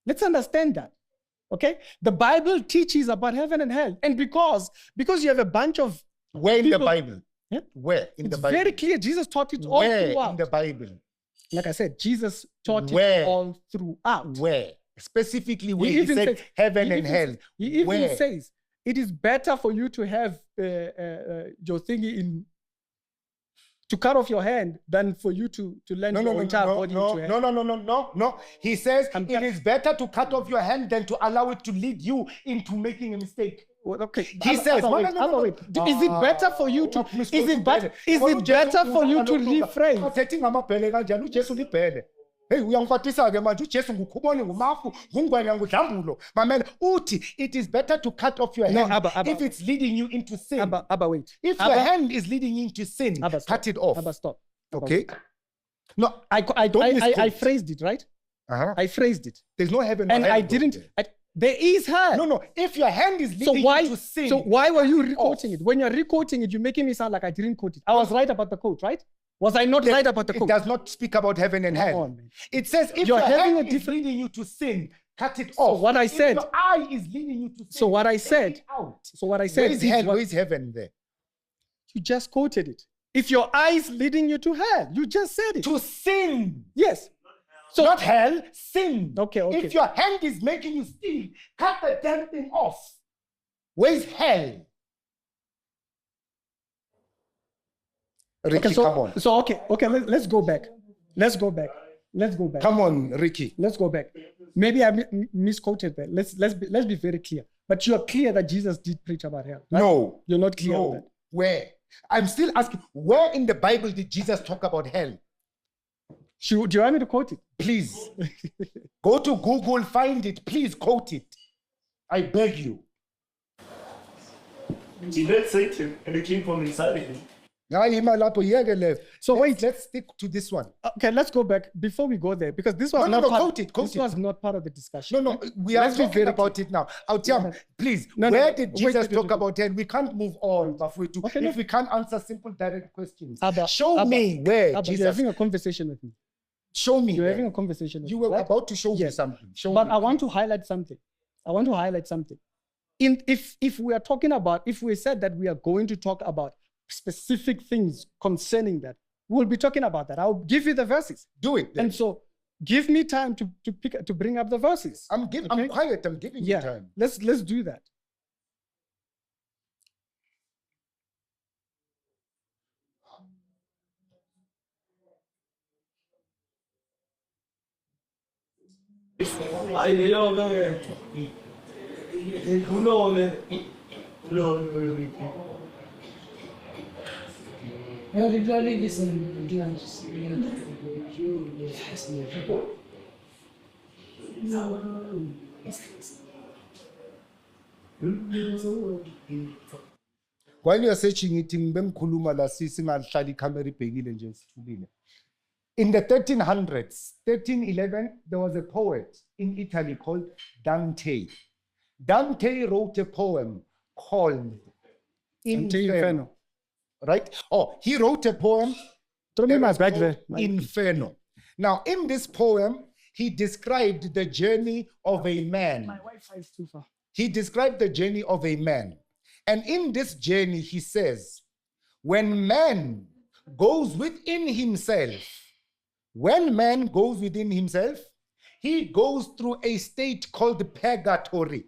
Let's understand that. Okay? The Bible teaches about heaven and hell. And because you have a bunch of Where in people, the Bible? Yeah? Where in it's the Bible? very clear. Jesus taught it all Where throughout. in the Bible? Like I said, Jesus taught Where? it all throughout. Where? Specifically where He he even said says- heaven he and even- hell. He even Where? says it is better for you to have your thingy in, to cut off your hand than for you to lend your entire body into hell. No. He says I'm it tell- is better to cut off your hand than to allow it to lead you into making a mistake. Well, okay. He says, Wait. Is it better for you to? Is it better for you to rephrase? Uthethe ngamabhele kanjani uJesu libhele? Hey, uyangikwatisa-ke manje uJesu ngukhuboni ngumafu ngungwenya ngudlambulo. Mamela uthi it is better to cut off your No, hand Abba. if it's leading you into sin. Abba, wait. If your hand is leading you into sin, Abba, stop. cut it off. Abba, stop. Abba, Okay? No, I Don't I misquote. phrased it right. uh-huh. I phrased it, There's no heaven or and hell I though didn't. there. There is hell. No. If your hand is So leading why? you to sin, So why were you requoting it? When you're requoting it, you're making me sound like I didn't quote it. I was right about the quote, right? Was I not right about the it quote? does not speak about heaven and Come hell. on, man. It says if You're your having hand a is different- leading you to sin, cut it off. what I If said- your eye is leading you to sin, So what I take said- it out. So what I Where said is is hell? what- Where is heaven there? you just quoted it. If your eye is leading you to hell, you just said it. To sin. Yes. So Not hell, sin. Okay. If your hand is making you steal, cut the damn thing off. Where's hell? Ricky, okay, come on. So okay. Let's go back. Let's go back. Come on, Ricky. Let's go back. Maybe I misquoted that. Let's be very clear. But you are clear that Jesus did preach about hell. Right? No. You're not clear on No. that. Where? I'm still asking, where in the Bible did Jesus talk about hell? Do you want me to quote it? Please. Go to Google, find it. Please quote it. I beg you. He met Satan and it came from inside of him. So wait. Let's stick to this one. Okay, let's go back before we go there because this was No, not part. quote it. This was not part of the discussion. No, we are Let's be talking very about it now. Autiam, please, No, where did wait, Jesus wait, talk wait. about hell? We can't move on, Bafwetu, Okay, no. if we can't answer simple, direct questions. Abba, Show me where Abba, you're Jesus. having a conversation with me. Show me. You're where. having a conversation with You me. were right? about to show me Yes. something. Show But me. I want to highlight something. If we are talking about, if we said that we are going to talk about specific things concerning that, we'll be talking about that. I'll give you the verses. Do it. then. And so give me time to bring up the verses. I'm Okay. quiet. I'm giving you time. Let's do that. While you're searching it, ngibengikhuluma la singahlali ikhamera ibhekile nje sithulile. In the 1300s, 1311, there was a poet in Italy called Dante. Dante wrote a poem called Inferno. Right? Oh, he wrote a poem Throw me that my was bag called there. Inferno. Now, in this poem, he described the journey of a man. My Wi-Fi is too far. He described the journey of a man. And in this journey, he says, when man goes within himself, he goes through a state called purgatory.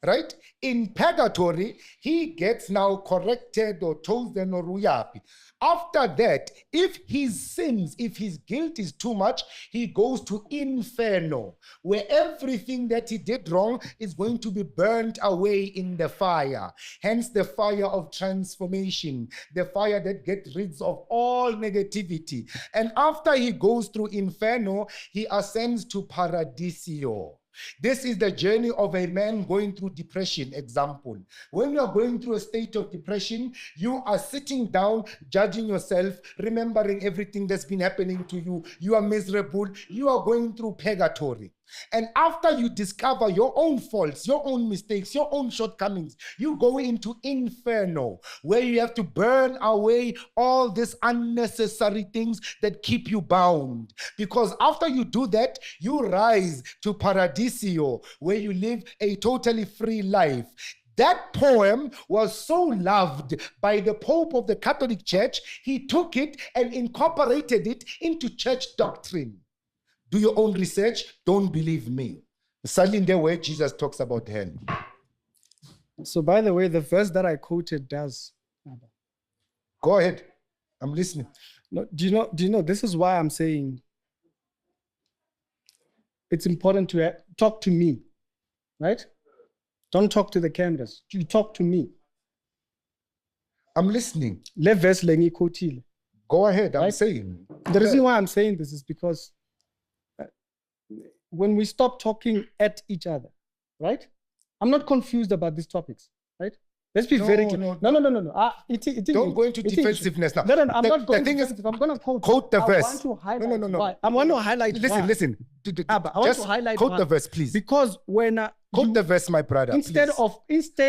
Right? In purgatory, he gets now corrected or chosen or uyapi. After that, if his sins, if his guilt is too much, he goes to inferno, where everything that he did wrong is going to be burnt away in the fire. Hence the fire of transformation, the fire that gets rid of all negativity. And after he goes through inferno, he ascends to paradisio. This is the journey of a man going through depression. Example, when you are going through a state of depression, you are sitting down, judging yourself, remembering everything that's been happening to you. You are miserable. You are going through purgatory. And after you discover your own faults, your own mistakes, your own shortcomings, you go into inferno, where you have to burn away all these unnecessary things that keep you bound. Because after you do that, you rise to Paradiso, where you live a totally free life. That poem was so loved by the Pope of the Catholic Church, he took it and incorporated it into church doctrine. Do your own research. Don't believe me. Sadly, in the way Jesus talks about hell. So, by the way, the verse that I quoted does. Go ahead. I'm listening. No, do you know? This is why I'm saying it's important to talk to me, right? Don't talk to the cameras. You talk to me. I'm listening. Le verse lengi quotile. Go ahead. I'm saying. The reason why I'm saying this is because when we stop talking at each other, right? I'm not confused about these topics, right? Let's be very clear. No. Don't go into defensiveness now. No, I'm not going defensive. I'm going to quote the verse. I want to highlight No. why. I want to highlight Listen. I want to highlight quote the verse, please. Because when quote the verse, my brother. Instead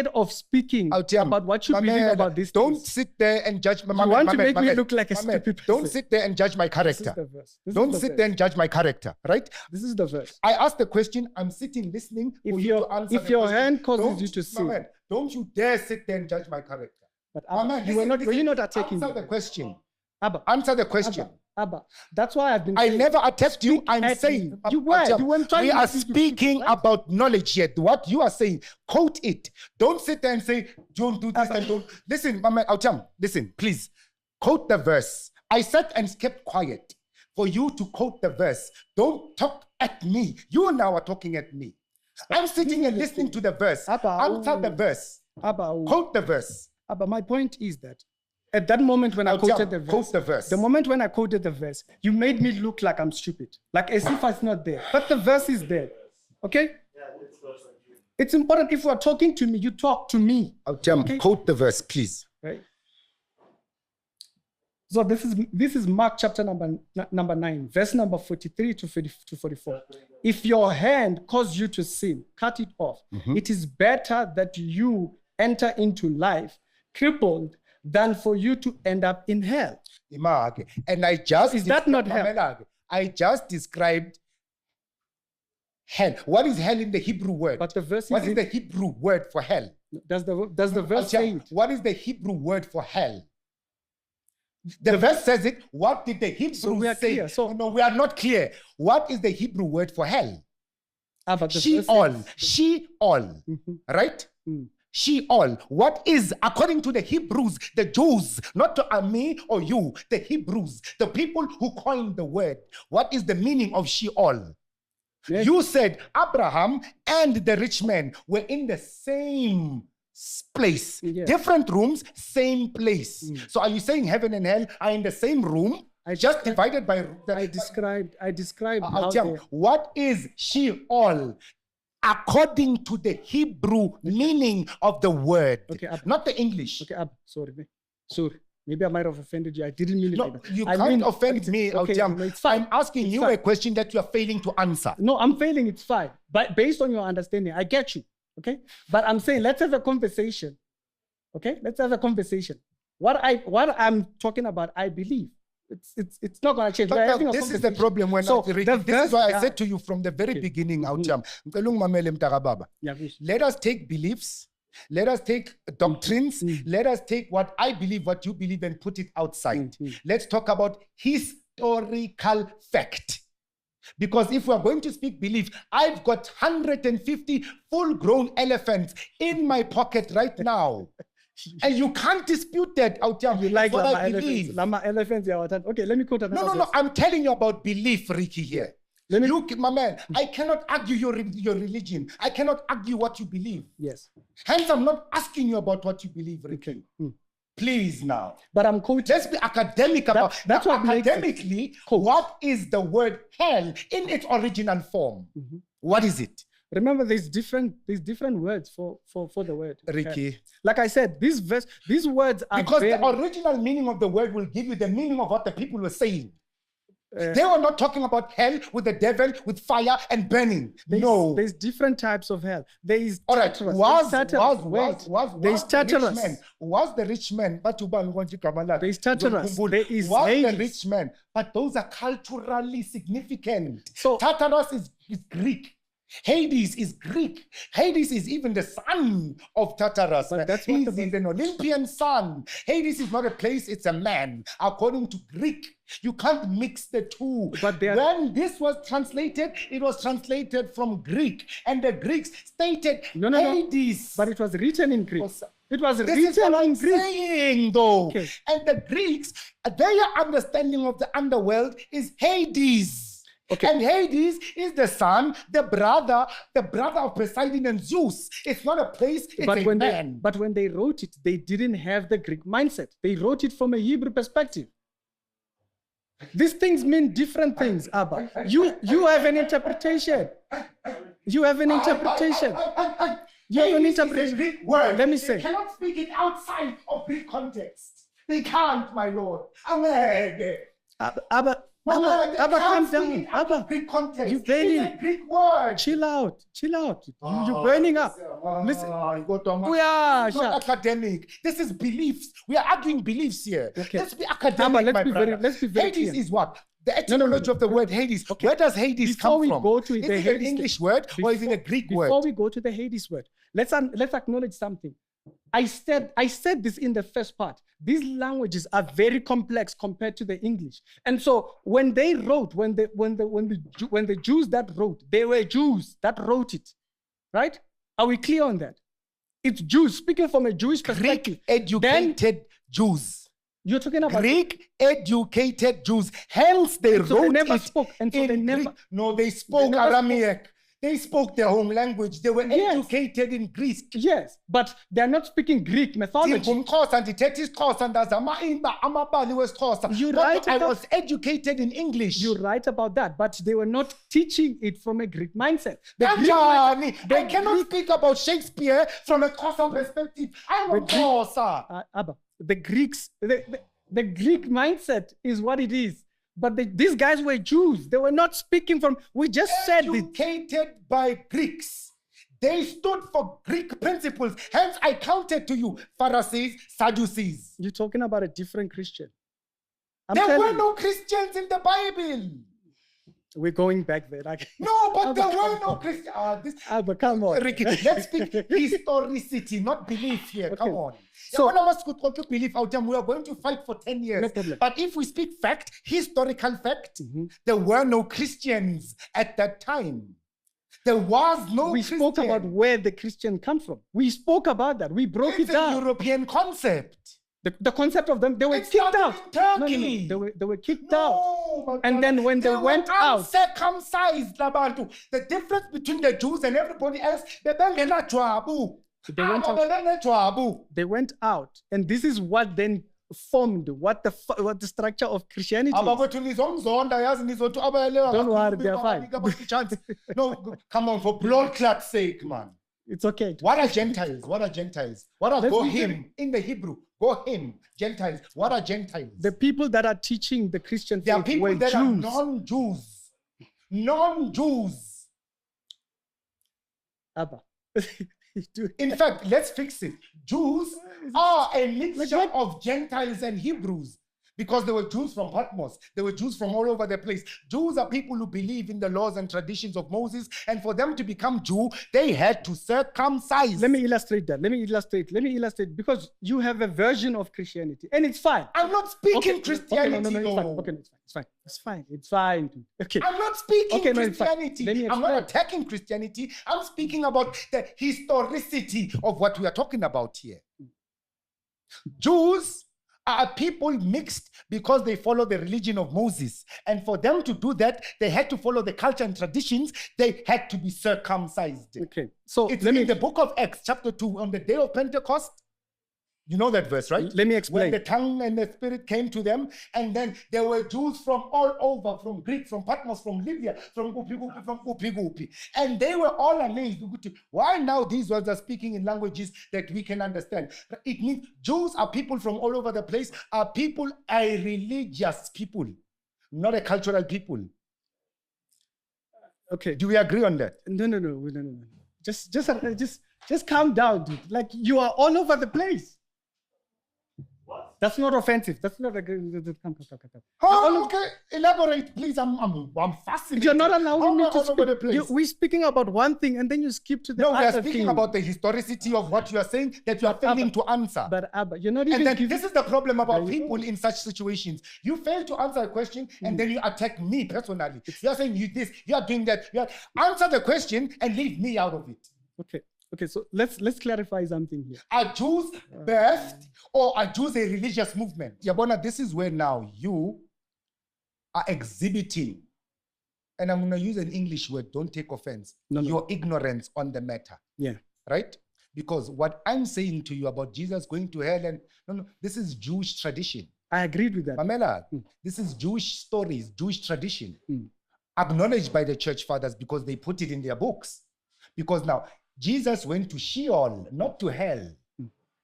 of speaking about what you believe about this, don't sit there and judge my. You want to make me look like a stupid person. Don't sit there and judge my character. Don't sit there and judge my character. Right? This is the verse. I asked the question. I'm sitting listening. If your hand causes you to sin, don't you dare sit there and judge my character. But Abba, you were not attacking. Answer the question. Abba, answer the question. Abba, that's why I've been. I never attacked you. I'm saying you weren't trying. We are speaking about knowledge yet. What you are saying, quote it. Don't sit there and say, "Don't do this and don't." Listen, Mama Autam. Listen, please. Quote the verse. I sat and kept quiet for you to quote the verse. Don't talk at me. You now are talking at me. I'm sitting and listening to the verse. Answer the verse. Quote the verse. But my point is that at that moment when I quoted the verse, the moment when I quoted the verse, you made me look like I'm stupid, like as if it's not there. But the verse is there. Okay? It's important. If you are talking to me, you talk to me. Okay? Quote the verse, please. Right. So this is Mark chapter number 9, verse number 43 to 44. If your hand causes you to sin, cut it off. Mm-hmm. It is better that you enter into life crippled than for you to end up in hell. And I just is that not hell? I just described hell. What is hell in the Hebrew word? But the verse what is the Hebrew word for hell? Does the verse say it? What is the Hebrew word for hell? The verse says it. What did the Hebrew say? Clear. No, we are not clear. What is the Hebrew word for hell? Sheol. Sheol. Mm-hmm. Right? Mm. Sheol. What is, according to the Hebrews, the Jews, not to me or you, the Hebrews, the people who coined the word, what is the meaning of Sheol? Yes. You said Abraham and the rich man were in the same place. Yes. Different rooms, same place. Mm. So are you saying heaven and hell are in the same room? Just divided by... I described what is Sheol? According to the Hebrew meaning of the word, not the English. Okay, sorry. Maybe I might have offended you. I didn't mean it. No, like that. You can't offend me. Okay, I'm asking you a question that you are failing to answer. No, I'm failing. It's fine. But based on your understanding, I get you. Okay, but I'm saying let's have a conversation. Okay, let's have a conversation. What I'm talking about, I believe. It's not going to change. This is the problem when this is why I said to you from the very beginning, let us take beliefs, let us take doctrines, let us take what I believe, what you believe, and put it outside. Let's talk about historical fact. Because if we are going to speak belief, I've got 150 full-grown elephants in my pocket right now. And you can't dispute that. You like Lama elephants. Lama elephants, yeah. Okay, let me quote another. No. I'm telling you about belief, Ricky, here. My man, I cannot argue your religion. I cannot argue what you believe. Yes. Hence, I'm not asking you about what you believe, Ricky. Please now. But I'm quoting. Let's be academic about that's what academically. What is the word hell in its original form? Mm-hmm. What is it? Remember, there's different words for the word. Ricky. Like I said, these words are because the original meaning of the word will give you the meaning of what the people were saying. They were not talking about hell with the devil, with fire and burning. No. There's different types of hell. There is All right. Tartarus. Was There's Tartarus. the rich man? There's Tartarus. There is Was the Hades. rich man? But those are culturally significant. So- Tartarus is Greek. Hades is Greek. Hades is even the son of Tartarus. But that's what He's an Olympian son. Hades is not a place, it's a man. According to Greek, you can't mix the two. But they are- when this was translated, it was translated from Greek. And the Greeks stated No. Hades. But it was written in Greek. Was- It was This is written what in I'm Greek. saying, though. Okay. And the Greeks, their understanding of the underworld is Hades. Okay. And Hades is the son, the brother of Poseidon and Zeus. It's not a place, it's But a when man. they wrote it, they didn't have the Greek mindset. They wrote it from a Hebrew perspective. These things mean different things, Abba. You have an interpretation. You have an interpretation. You have an Hades is a interpretation. Greek word. Let me They say. cannot speak it outside of Greek context. They can't, my lord. Abba, Abba, calm down. Abba, Greek context. you very- It's a Greek word. chill out. You're burning up. Listen. We are It's not academic. This is beliefs. We are arguing beliefs here. Okay. Let's be academic, Abba, my brother. let's be very Hades clear. is what? The etymology of the word Hades. Okay. Where does Hades Before come we from? go to is the it an Hades- English word or is it a Greek word? Before we go to the Hades word, let's acknowledge something. I said this in the first part. These languages are very complex compared to the English. And so when they wrote, when the Jews that wrote, they were Jews that wrote it. Right? Are we clear on that? It's Jews speaking from a Jewish perspective. Greek educated Jews. You're talking about Greek educated Jews. Hence they And so they wrote never it spoke, and so in they never- Greek. No, they spoke never spoke. Aramaic. They spoke their home language. They were Yes. educated in Greek. Yes, but they're not speaking Greek mythology. Ndingumxhosa, ndithetha isiXhosa, ndazi amabali wesiXhosa. You're Kodwa right I about- was educated in English. You're right about that, but they were not teaching it from a Greek mindset. The Greek Kanjani? the I cannot speak about Shakespeare from a Xhosa perspective. I'm a Xhosa. Abba, the Greeks, the Greek mindset is what it is. But these guys were Jews. They were not speaking from, we just said it. Educated by Greeks. They stood for Greek principles. Hence, I counted to you Pharisees, Sadducees. You're talking about a different Christian. I'm There telling were you, no Christians in the Bible. we're going back there. No, but there Abba, were come no on. Christians. Abba, come on. Ricky, let's speak historicity, not belief here. Okay. Come on. So- So, belief out there, we are going to fight for 10 years. No problem. But if we speak fact, historical fact, Mhm. there were no Christians at that time. There was no We Christian. spoke about where the Christian comes from. We spoke about that. We broke It's it a down. European concept. The concept of them, they were It kicked started out. in No, Turkey. they were kicked out. No, but And then when they went out- uncircumcised, Labantu. The difference between the Jews and everybody else, they bengenajwabu. They went out. Bengenajwabu. They went out, and this is what then formed what the structure of Christianity is. Abakwethu nizomzonda, yazi nizothi abayalewa Don't worry, kakhulu, they're fine. babanika abantu i-chance. No, come on, for blood clot's sake, man. It's okay. What are Gentiles? What are Gentiles? What are Let's go be him in the Hebrew? Go him. Gentiles. What are Gentiles? The people that are teaching the Christian There are faith were people that are Jews. non-Jews. Non-Jews. Abba. In fact, let's fix it. Jews are a mixture of Gentiles and Hebrews. Because there were Jews from Patmos. There were Jews from all over the place. Jews are people who believe in the laws and traditions of Moses. And for them to become Jew, they had to circumcise. Let me illustrate that. Let me illustrate because you have a version of Christianity, and it's fine. I'm not speaking Christianity, Okay, no, though. it's fine. It's fine. Okay. I'm not speaking Okay, no, it's fine. Christianity. Let me I'm not explain. attacking Christianity. I'm speaking about the historicity of what we are talking about here. Jews are people mixed because they follow the religion of Moses. And for them to do that, they had to follow the culture and traditions. They had to be circumcised. Okay. So It's let in me the book of Acts, chapter 2, on the day of Pentecost. You know that verse, right? Let me When explain. the tongue and the spirit came to them, and then there were Jews from all over, from Greek, from Patmos, from Libya, from Gupi, and they were all amazed. Why now these words are speaking in languages that we can understand? It means Jews are people from all over the place, are religious people. not a cultural people. Okay. Do we agree on that? No. Just calm down, dude. Like you are all over the place. What? That's not offensive. That's not a good. Come. Oh, okay. Elaborate, please. I'm fascinated. You're not allowing me to all over the speak. place. We're speaking about one thing, and then you skip to the No, we other are speaking thing. about the historicity of what you are saying that you are failing to answer. But Abba, you're not even And then giving. this is the problem about There you people in such situations. You fail to answer a question and then you attack me personally. You are saying you this, you are doing that. Answer the question and leave me out of it. Okay. So let's clarify something here. Are Jews birthed or are Jews a religious movement? Yabona, this is where now you are exhibiting, and I'm going to use an English word, don't take offense, No. your ignorance on the matter. Yeah. Right? Because what I'm saying to you about Jesus going to hell and no, this is Jewish tradition. I agreed with that. Pamela, this is Jewish stories, Jewish tradition, Mm. acknowledged by the church fathers because they put it in their books. Because now Jesus went to Sheol, not to hell,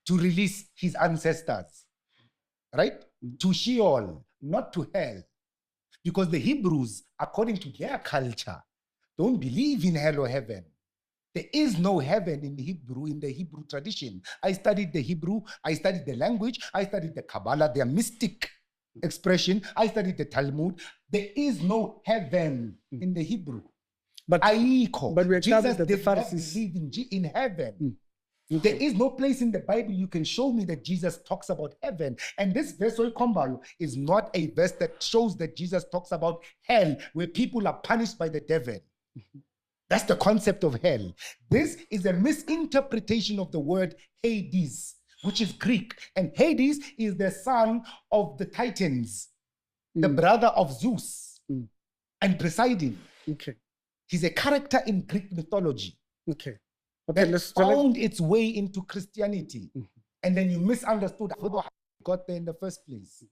to release his ancestors, right? To Sheol, not to hell. Because the Hebrews, according to their culture, don't believe in hell or heaven. There is no heaven in the Hebrew tradition. I studied the Hebrew, I studied the language, I studied the Kabbalah, their mystic expression, I studied the Talmud. There is no heaven in the Hebrew. But Aiko. But we Jesus established that the did not Pharisees. believe in heaven. There is no place in the Bible you can show me that Jesus talks about heaven. And this verse is not a verse that shows that Jesus talks about hell, where people are punished by the devil. That's the concept of hell. This is a misinterpretation of the word Hades, which is Greek. And Hades is the son of the Titans, the brother of Zeus and Poseidon. Okay. He's a character in Greek mythology Okay. that found its way into Christianity. And then you misunderstood how it got there in the first place.